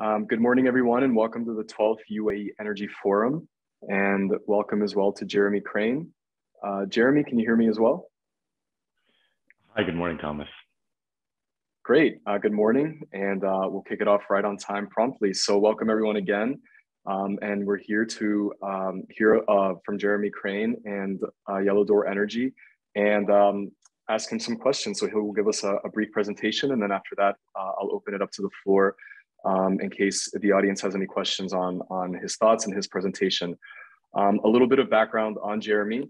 Good morning, everyone, and welcome to the 12th UAE Energy Forum. And welcome as well to Jeremy Crane. Jeremy, can you hear me as well? Hi, good morning, Thomas. Great, good morning, and we'll kick it off right on time promptly. So welcome everyone again. And we're here to hear from Jeremy Crane and Yellow Door Energy and ask him some questions. So he'll give us a brief presentation, and then after that, I'll open it up to the floor in case the audience has any questions on his thoughts and his presentation. A little bit of background on Jeremy.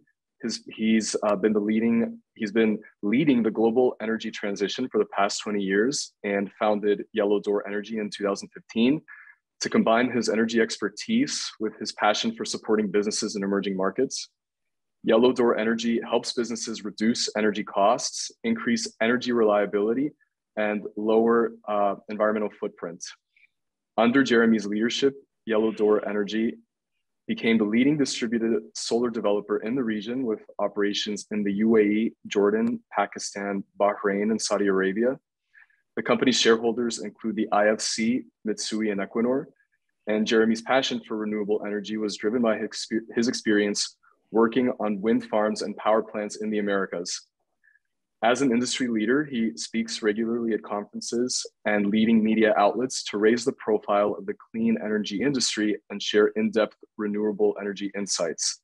He's been leading the global energy transition for the past 20 years and founded Yellow Door Energy in 2015 to combine his energy expertise with his passion for supporting businesses in emerging markets. Yellow Door Energy helps businesses reduce energy costs, increase energy reliability, and lower environmental footprint. Under Jeremy's leadership, Yellow Door Energy became the leading distributed solar developer in the region with operations in the UAE, Jordan, Pakistan, Bahrain, and Saudi Arabia. The company's shareholders include the IFC, Mitsui, and Equinor. And Jeremy's passion for renewable energy was driven by his experience working on wind farms and power plants in the Americas. As an industry leader, he speaks regularly at conferences and leading media outlets to raise the profile of the clean energy industry and share in-depth renewable energy insights.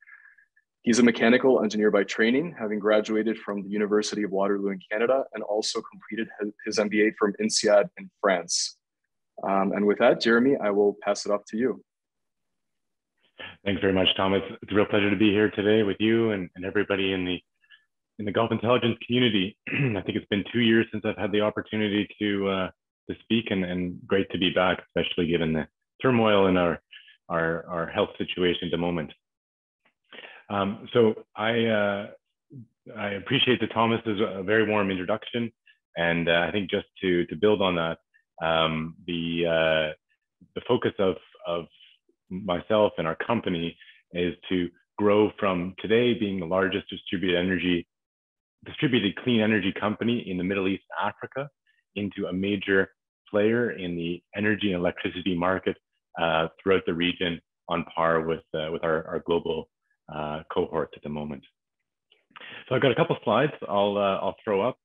He's a mechanical engineer by training, having graduated from the University of Waterloo in Canada and also completed his MBA from INSEAD in France. And with that, Jeremy, I will pass it off to you. Thanks very much, Thomas. It's a real pleasure to be here today with you and everybody in the Gulf intelligence community. I think it's been 2 years since I've had the opportunity to speak, and great to be back, especially given the turmoil in our health situation at the moment. So I appreciate that Thomas is a very warm introduction, and I think just to build on that, the focus of myself and our company is to grow from today being the largest distributed clean energy company in the Middle East and Africa into a major player in the energy and electricity market throughout the region, on par with our global cohort at the moment. So I've got a couple of slides I'll throw up,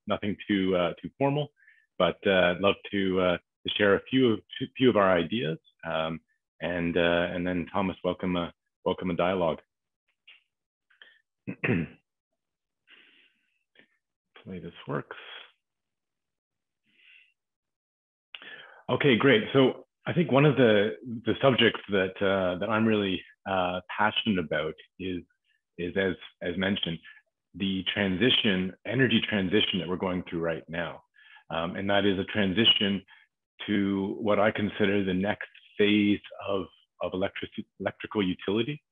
nothing too formal, but I'd love to share a few of our ideas, and then Thomas, welcome a dialogue. Hopefully this works. Okay, great. So I think one of the subjects that I'm really passionate about is as mentioned, the energy transition that we're going through right now. And that is a transition to what I consider the next phase of electrical utility,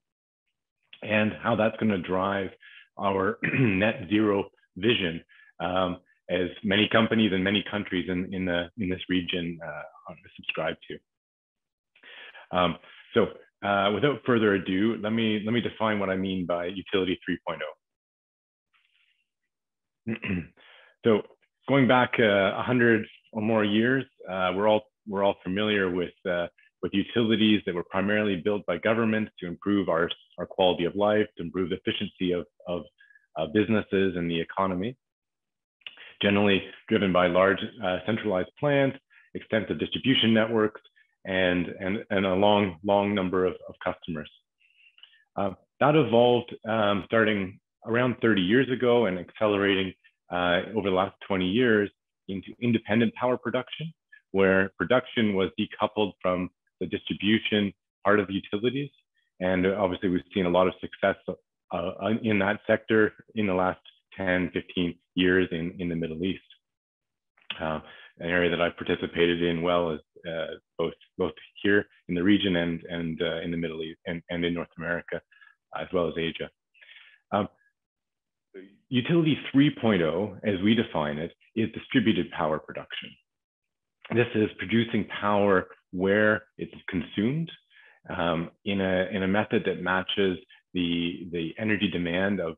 and how that's going to drive our net zero vision, as many companies and many countries in this region subscribe to. So without further ado, let me define what I mean by utility 3.0. So going back 100 or more years, we're all familiar with utilities that were primarily built by governments to improve our quality of life, to improve the efficiency of businesses and the economy, generally driven by large centralized plants, extensive distribution networks, and a long number of customers. That evolved starting around 30 years ago and accelerating over the last 20 years into independent power production, where production was decoupled from the distribution part of utilities. And obviously we've seen a lot of success in that sector in the last 10, 15 years in the Middle East. An area that I've participated in well is both here in the region and in the Middle East and in North America, as well as Asia. Utility 3.0, as we define it, is distributed power production. This is producing power where it's consumed in a method that matches the energy demand of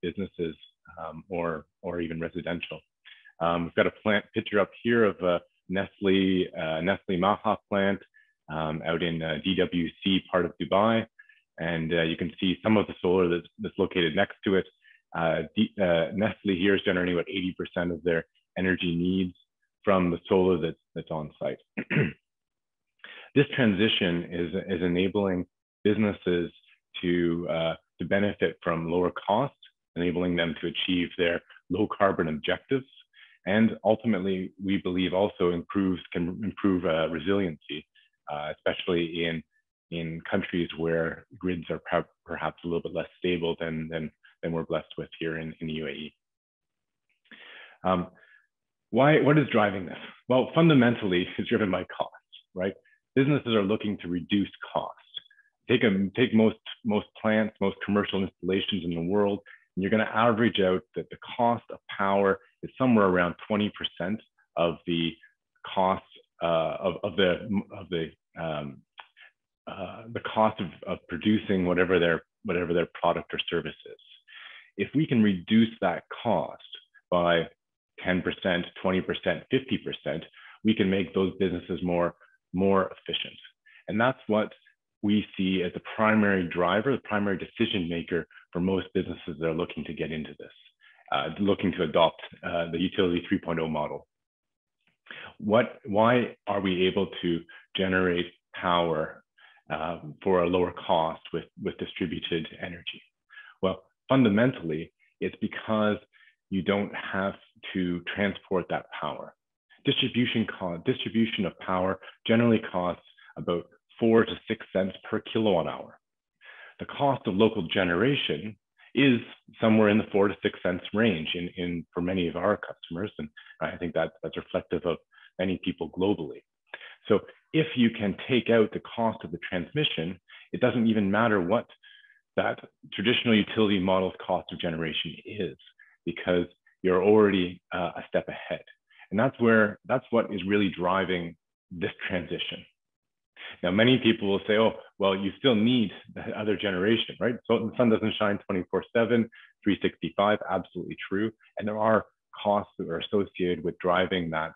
businesses or even residential. We've got a picture up here of Nestle Maha plant out in DWC part of Dubai. And you can see some of the solar that's located next to it. Nestle here is generating about 80% of their energy needs from the solar that's on site. This transition is enabling businesses to benefit from lower costs, enabling them to achieve their low carbon objectives, and ultimately, we believe also can improve resiliency, especially in countries where grids are perhaps a little bit less stable than we're blessed with here in the UAE. What is driving this? Well, fundamentally, it's driven by cost, right? Businesses are looking to reduce cost. Take most plants, most commercial installations in the world, and you're going to average out that the cost of power is somewhere around 20% of the cost the cost of producing whatever their product or service is. If we can reduce that cost by 10%, 20%, 50%, we can make those businesses more efficient. And that's what we see as the primary driver, the primary decision maker for most businesses that are looking to get into this, looking to adopt the Utility 3.0 model. Why are we able to generate power for a lower cost with distributed energy? Well, fundamentally, it's because you don't have to transport that power. Distribution of power generally costs about 4 to 6 cents per kilowatt hour. The cost of local generation is somewhere in the 4 to 6 cents range for many of our customers, and I think that's reflective of many people globally. So if you can take out the cost of the transmission, it doesn't even matter what that traditional utility model's cost of generation is, because you're already a step ahead. And that's what is really driving this transition. Now, many people will say, oh, well, you still need the other generation, right? So the sun doesn't shine 24/7, 365, absolutely true. And there are costs that are associated with driving that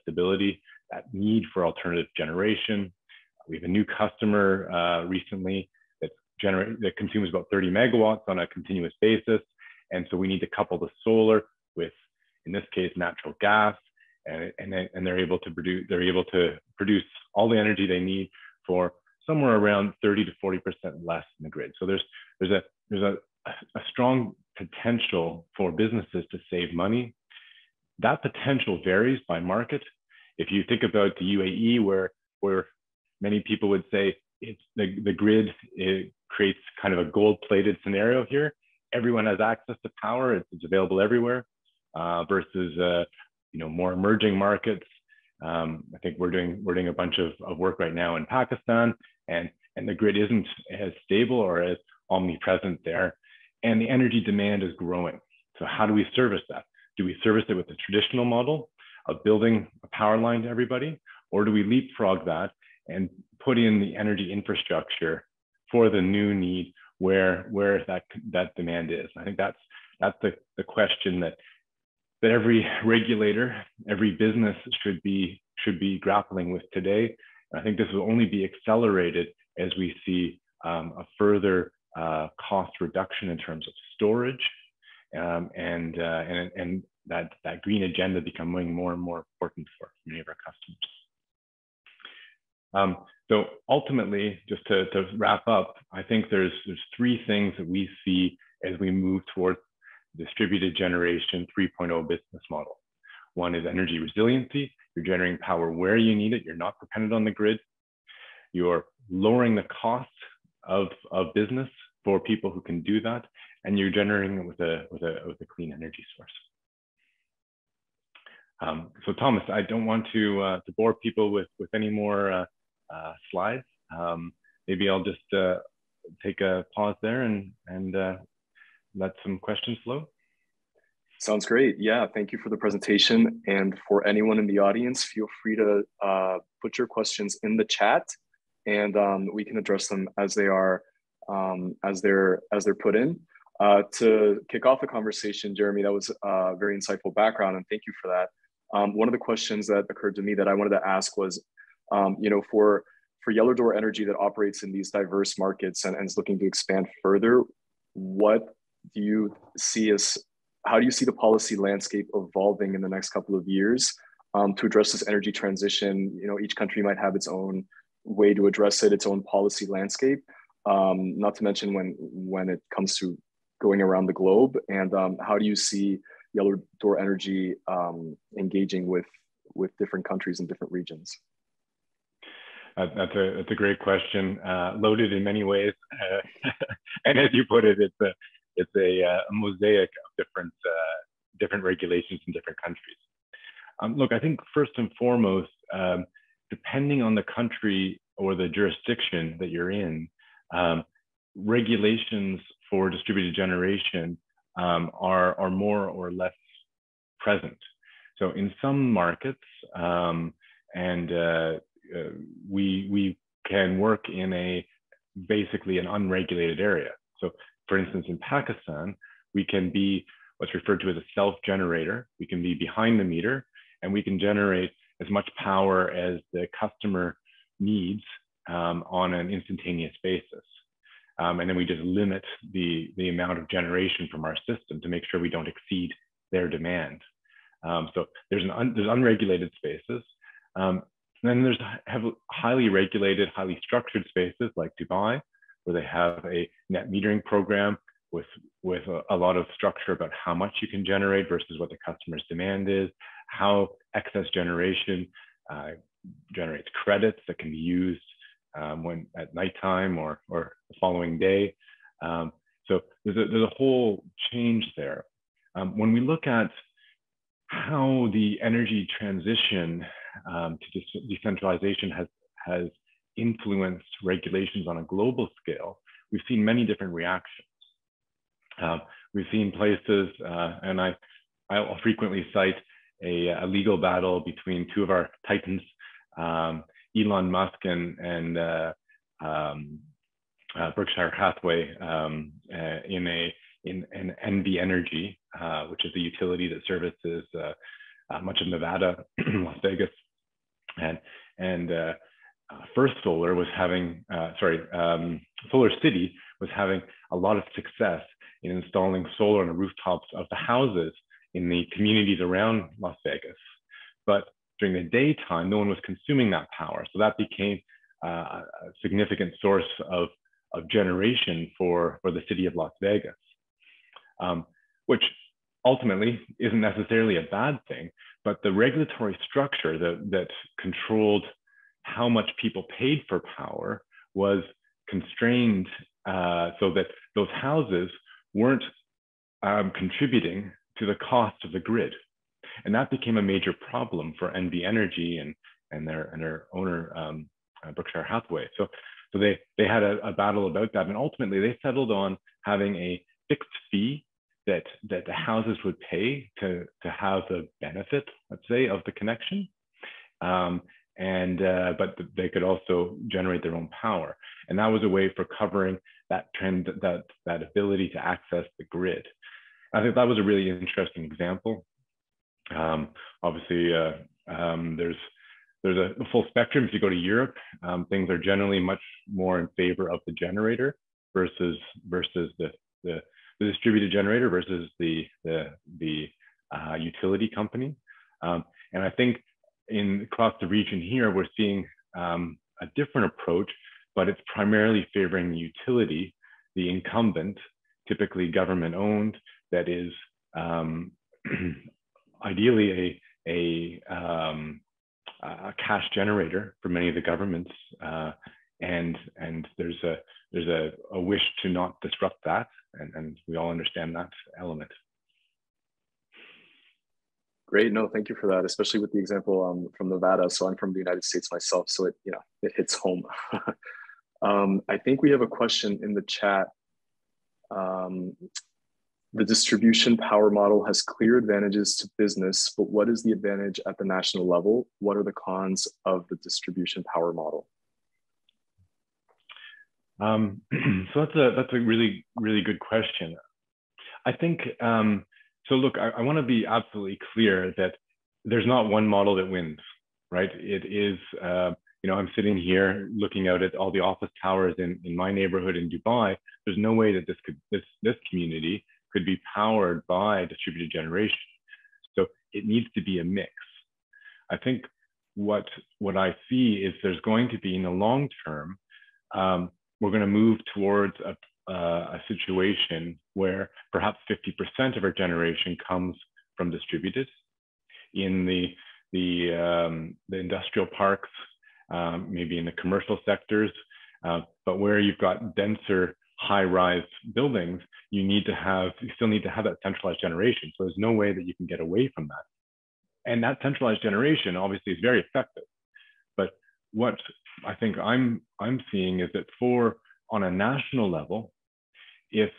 stability, that need for alternative generation. We have a new customer recently that consumes about 30 megawatts on a continuous basis. And so we need to couple the solar with, in this case, natural gas, and they're able to produce all the energy they need for somewhere around 30 to 40% less in the grid. So there's a strong potential for businesses to save money. That potential varies by market. If you think about the UAE, where many people would say it's the grid, it creates kind of a gold-plated scenario here. Everyone has access to power; it's available everywhere. Versus more emerging markets. I think we're doing a bunch of work right now in Pakistan, and the grid isn't as stable or as omnipresent there, and the energy demand is growing. So how do we service that? Do we service it with the traditional model of building a power line to everybody, or do we leapfrog that and put in the energy infrastructure for the new need where that demand is? I think that's the question that every regulator, every business should be grappling with today. And I think this will only be accelerated as we see a further cost reduction in terms of storage, and that green agenda becoming more and more important for many of our customers. So ultimately, just to wrap up, I think there's 3 things that we see as we move towards distributed generation 3.0 business model. One is energy resiliency. You're generating power where you need it. You're not dependent on the grid. You're lowering the cost of business for people who can do that, and you're generating it with a clean energy source. So Thomas, I don't want to bore people with any more slides. Maybe I'll just take a pause there and let some questions flow. Sounds great. Yeah, thank you for the presentation. And for anyone in the audience, feel free to put your questions in the chat, and we can address them as they are, as they're put in. To kick off the conversation, Jeremy, that was a very insightful background, and thank you for that. one of the questions that occurred to me that I wanted to ask was, for Yellow Door Energy that operates in these diverse markets and is looking to expand further, what do you see as, how do you see the policy landscape evolving in the next couple of years to address this energy transition? Each country might have its own way to address it, its own policy landscape, not to mention when it comes to going around the globe. And how do you see Yellow Door Energy engaging with different countries and different regions? That's a great question, loaded in many ways, and as you put it, it's a mosaic of different regulations in different countries. Look, I think first and foremost, depending on the country or the jurisdiction that you're in, regulations for distributed generation are more or less present. So in some markets, we can work in basically an unregulated area. So for instance, in Pakistan, we can be what's referred to as a self-generator. We can be behind the meter, and we can generate as much power as the customer needs on an instantaneous basis. And then we just limit the amount of generation from our system to make sure we don't exceed their demand. So there's unregulated spaces. Then there's highly regulated, highly structured spaces like Dubai, where they have a net metering program with a lot of structure about how much you can generate versus what the customer's demand is, how excess generation generates credits that can be used when at nighttime or the following day. So there's a whole change there. When we look at how the energy transition to decentralization has influenced regulations on a global scale, we've seen many different reactions. We've seen places, and I'll frequently cite a legal battle between two of our titans, Elon Musk and Berkshire Hathaway, in NV Energy, which is a utility that services much of Nevada, Las Vegas, and First Solar was having, Solar City was having a lot of success in installing solar on the rooftops of the houses in the communities around Las Vegas. But during the daytime, no one was consuming that power. So that became a significant source of generation for the city of Las Vegas, which ultimately isn't necessarily a bad thing, but the regulatory structure that controlled how much people paid for power was constrained so that those houses weren't contributing to the cost of the grid. And that became a major problem for NV Energy and their owner, Berkshire Hathaway. So they had a battle about that. And ultimately they settled on having a fixed fee that the houses would pay to have the benefit, let's say, of the connection. But they could also generate their own power. And that was a way for covering that trend, that ability to access the grid. I think that was a really interesting example. Obviously, there's a full spectrum. If you go to Europe, things are generally much more in favor of the generator versus the distributed generator versus the utility company. And I think across the region here, we're seeing a different approach, but it's primarily favoring the utility, the incumbent, typically government owned, that is ideally a cash generator for many of the governments, and there's a wish to not disrupt that, and we all understand that element. Great, no, thank you for that, especially with the example from Nevada. So I'm from the United States myself, so it hits home. I think we have a question in the chat. The distribution power model has clear advantages to business, but what is the advantage at the national level? What are the cons of the distribution power model? So that's a really, really good question. I think, so look, I want to be absolutely clear that there's not one model that wins, right? It is, I'm sitting here looking out at all the office towers in my neighborhood in Dubai. There's no way that this community could be powered by distributed generation. So it needs to be a mix. I think what I see is there's going to be, in the long term, we're going to move towards a situation where perhaps 50% of our generation comes from distributed. In the industrial parks, maybe in the commercial sectors, but where you've got denser high-rise buildings, you still need to have that centralized generation. So there's no way that you can get away from that. And that centralized generation obviously is very effective. But what I think I'm seeing is that on a national level, if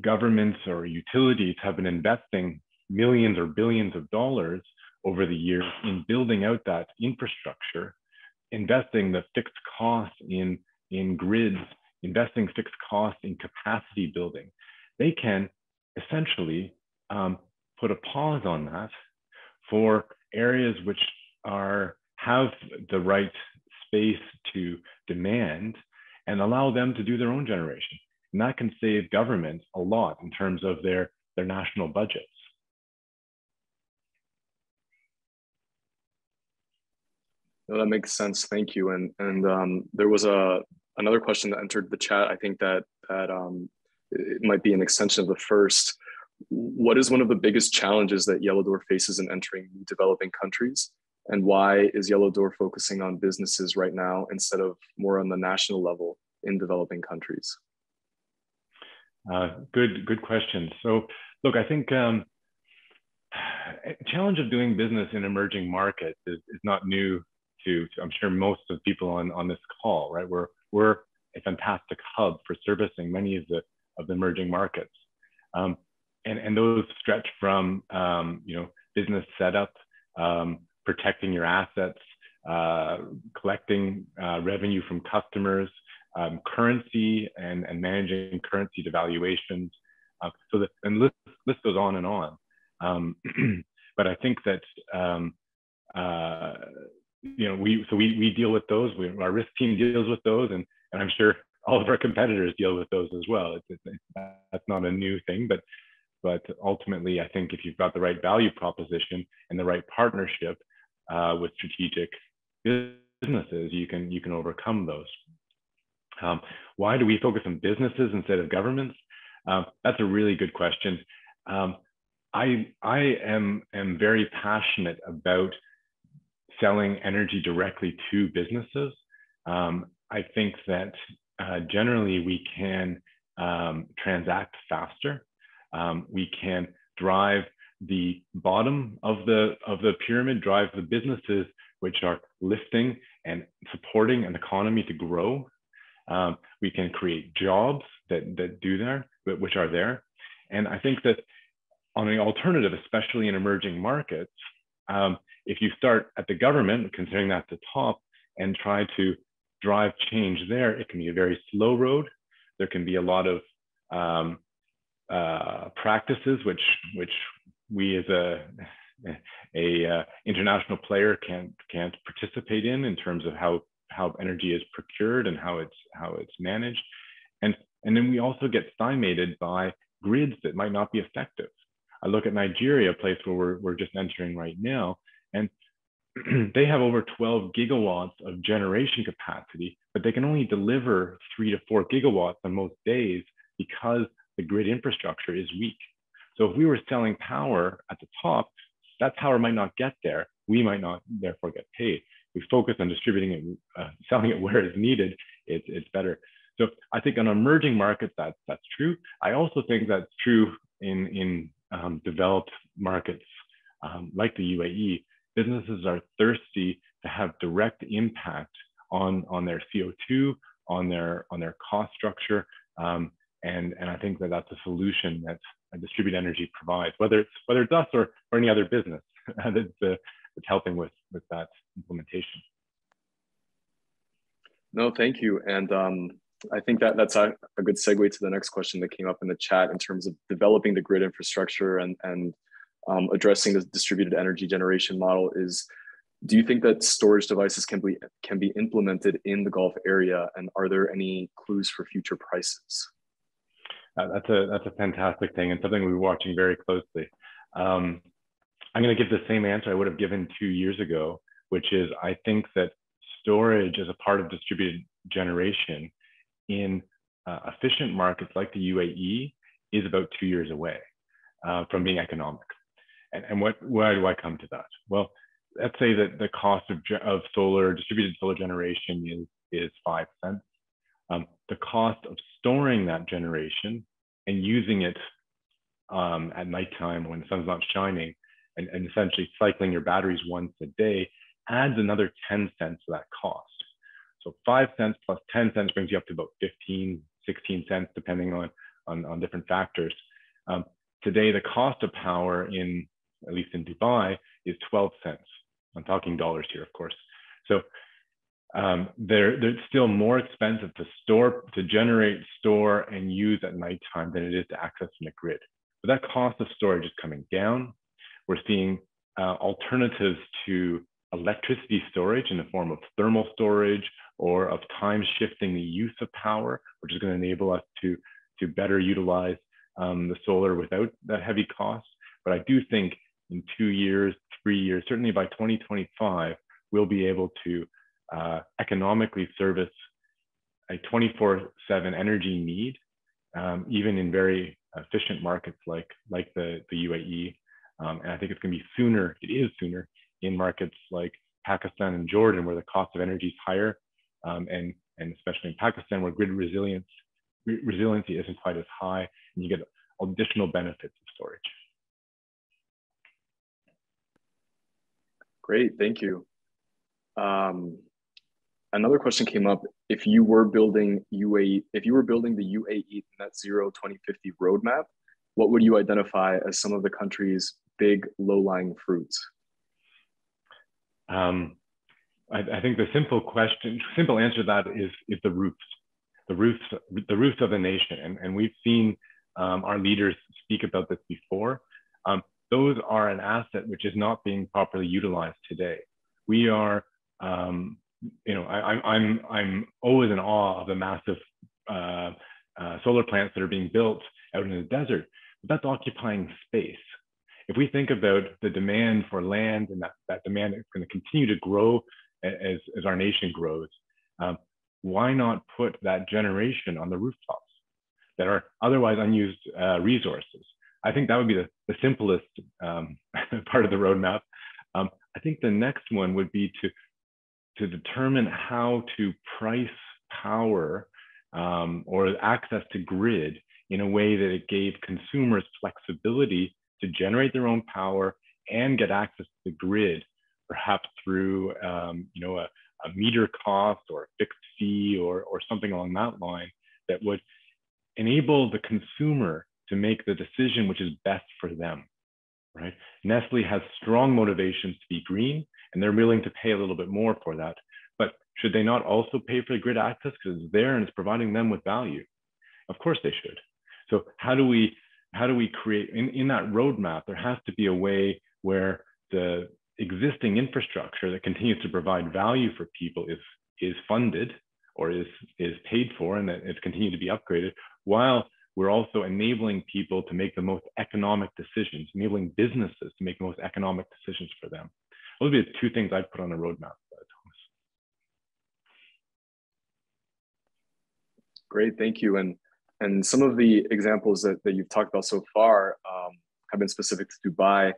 governments or utilities have been investing millions or billions of dollars over the years in building out that infrastructure, investing the fixed costs in grids, investing fixed costs in capacity building, they can essentially put a pause on that for areas which have the right space to demand and allow them to do their own generation. And that can save governments a lot in terms of their national budgets. No, that makes sense. Thank you. And there was another question that entered the chat. I think that it might be an extension of the first. What is one of the biggest challenges that Yellow Door faces in entering developing countries? And why is Yellow Door focusing on businesses right now instead of more on the national level in developing countries? Good question. So look, I think challenge of doing business in emerging markets is not new to I'm sure most of the people on this call, right? We're a fantastic hub for servicing many of the emerging markets. And those stretch from business setup, protecting your assets, collecting revenue from customers, currency and managing currency devaluations. And list goes on and on. But I think that we deal with those. Our risk team deals with those, and I'm sure all of our competitors deal with those as well. That's not a new thing, but ultimately, I think if you've got the right value proposition and the right partnership with strategic businesses, you can overcome those. Why do we focus on businesses instead of governments? That's a really good question. I am very passionate about selling energy directly to businesses. I think that generally we can transact faster. We can drive the bottom of the pyramid, drive the businesses which are lifting and supporting an economy to grow. We can create jobs that do there, which are there. And I think that on the alternative, especially in emerging markets, if you start at the government, considering that's the top, and try to drive change there, it can be a very slow road. There can be a lot of practices which we as a international player can't participate in terms of how energy is procured and how it's managed, and then we also get stymied by grids that might not be effective. I look at Nigeria, a place where we're just entering right now, and they have over 12 gigawatts of generation capacity, but they can only deliver 3 to 4 gigawatts on most days because the grid infrastructure is weak. So if we were selling power at the top, that power might not get there. We might not therefore get paid. We focus on distributing it, selling it where it's needed, it's better. So I think on emerging markets, that's true. I also think that's true in developed markets like the UAE. Businesses are thirsty to have direct impact on their CO2, on their cost structure, and I think that's a solution that distributed energy provides, whether it's us or any other business that's helping with that implementation. No, thank you. And I think that's a good segue to the next question that came up in the chat in terms of developing the grid infrastructure and addressing the distributed energy generation model is, do you think that storage devices can be implemented in the Gulf area, and are there any clues for future prices? That's a fantastic thing and something we're watching very closely. I'm going to give the same answer I would have given 2 years ago, which is I think that storage as a part of distributed generation in efficient markets like the UAE is about 2 years away from being economic. And why do I come to that? Well, let's say that the cost of distributed solar generation is 5 cents. The cost of storing that generation and using it at nighttime when the sun's not shining and essentially cycling your batteries once a day adds another 10 cents to that cost. So 5 cents plus 10 cents brings you up to about 15, 16 cents, depending on different factors. Today, the cost of power at least in Dubai, is 12 cents. I'm talking dollars here, of course. So they're still more expensive to generate, store, and use at nighttime than it is to access from the grid. But that cost of storage is coming down. We're seeing alternatives to electricity storage in the form of thermal storage or of time shifting the use of power, which is going to enable us to better utilize the solar without that heavy cost. But I do think in 2 years, 3 years, certainly by 2025, we'll be able to economically service a 24/7 energy need, even in very efficient markets like the UAE. And I think it's going to be sooner, it is sooner in markets like Pakistan and Jordan, where the cost of energy is higher, and especially in Pakistan, where grid resiliency isn't quite as high, and you get additional benefits of storage. Great, thank you. Another question came up. If you were building the UAE Net Zero 2050 roadmap, what would you identify as some of the country's big low-lying fruits? I think the simple answer to that is the roofs of the nation. And we've seen our leaders speak about this before. Those are an asset which is not being properly utilized today. We are, I'm always in awe of the massive solar plants that are being built out in the desert, but that's occupying space. If we think about the demand for land and that demand is going to continue to grow as our nation grows, why not put that generation on the rooftops that are otherwise unused resources? I think that would be the simplest part of the roadmap. I think the next one would be to determine how to price power or access to grid in a way that it gave consumers flexibility to generate their own power and get access to the grid, perhaps through a meter cost or a fixed fee or something along that line that would enable the consumer to make the decision which is best for them, right? Nestle has strong motivations to be green, and they're willing to pay a little bit more for that. But should they not also pay for the grid access because it's there and it's providing them with value? Of course they should. So how do we create, in that roadmap, there has to be a way where the existing infrastructure that continues to provide value for people is funded or is paid for, and that it's continued to be upgraded, while we're also enabling people to make the most economic decisions, enabling businesses to make the most economic decisions for them. Those would be the two things I'd put on a roadmap, Thomas. Great, thank you. And some of the examples that you've talked about so far have been specific to Dubai.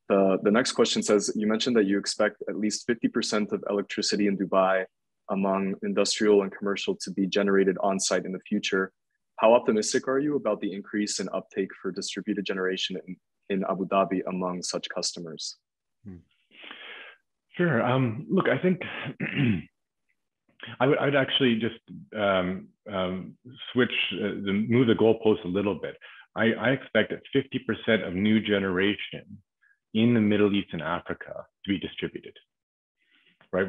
The next question says, you mentioned that you expect at least 50% of electricity in Dubai among industrial and commercial to be generated on-site in the future. How optimistic are you about the increase in uptake for distributed generation in Abu Dhabi among such customers? Sure. Look, I think I'd actually just move the goalpost a little bit. I expect that 50% of new generation in the Middle East and Africa to be distributed. Right?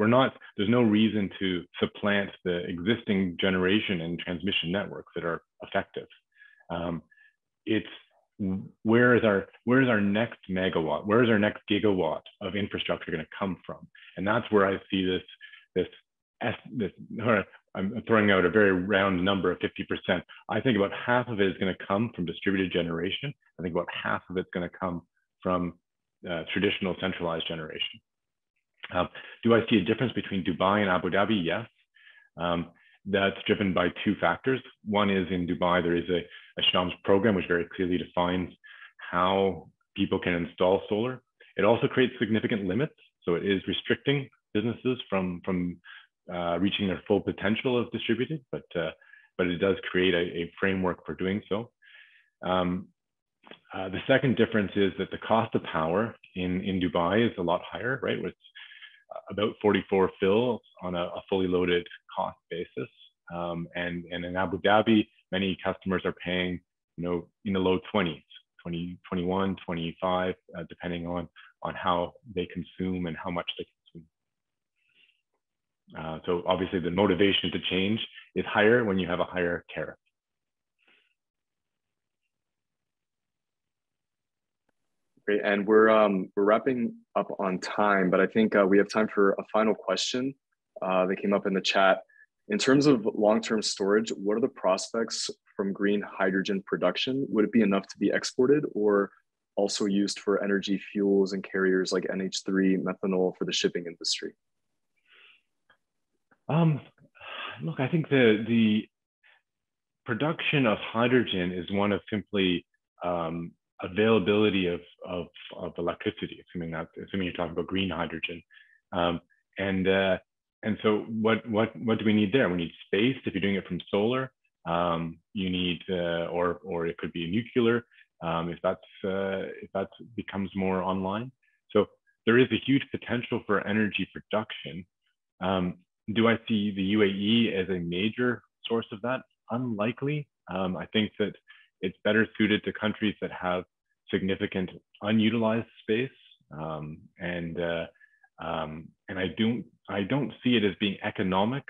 There's no reason to supplant the existing generation and transmission networks that are effective. It's where is our next megawatt? Where is our next gigawatt of infrastructure going to come from? And that's where I see this. I'm throwing out a very round number of 50%. I think about half of it is going to come from distributed generation. I think about half of it's going to come from traditional centralized generation. Do I see a difference between Dubai and Abu Dhabi? Yes. That's driven by two factors. One is in Dubai, there is a Shams program which very clearly defines how people can install solar. It also creates significant limits. So it is restricting businesses from reaching their full potential of distributed, but it does create a framework for doing so. The second difference is that the cost of power in Dubai is a lot higher, right? It's about 44 fils on a fully loaded cost basis. And in Abu Dhabi, many customers are paying, in the low 20s, 20, 21, 25, depending on how they consume and how much they consume. So obviously the motivation to change is higher when you have a higher tariff. Great, and we're wrapping up on time, but I think we have time for a final question that came up in the chat. In terms of long-term storage, what are the prospects from green hydrogen production? Would it be enough to be exported or also used for energy fuels and carriers like NH3, methanol for the shipping industry? Look, I think the production of hydrogen is one of simply availability of electricity, assuming you're talking about green hydrogen. And so what do we need there? We need space if you're doing it from solar. You need, or it could be nuclear if that becomes more online. So there is a huge potential for energy production. Do I see the UAE as a major source of that? Unlikely. I think that it's better suited to countries that have significant unutilized space, and I don't see it as being economic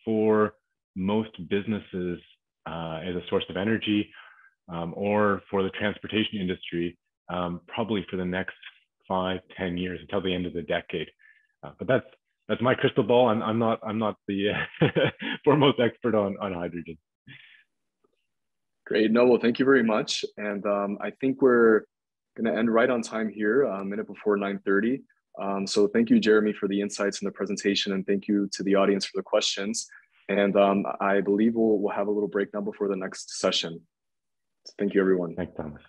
for most businesses as a source of energy, or for the transportation industry, probably for the next 5-10 years until the end of the decade. But that's my crystal ball. I'm not the foremost expert on hydrogen. Great. No, well, thank you very much. And I think we're going to end right on time here, a minute before 9:30. So thank you, Jeremy, for the insights in the presentation, and thank you to the audience for the questions. And I believe we'll have a little break now before the next session. So thank you, everyone. Thanks, Thomas.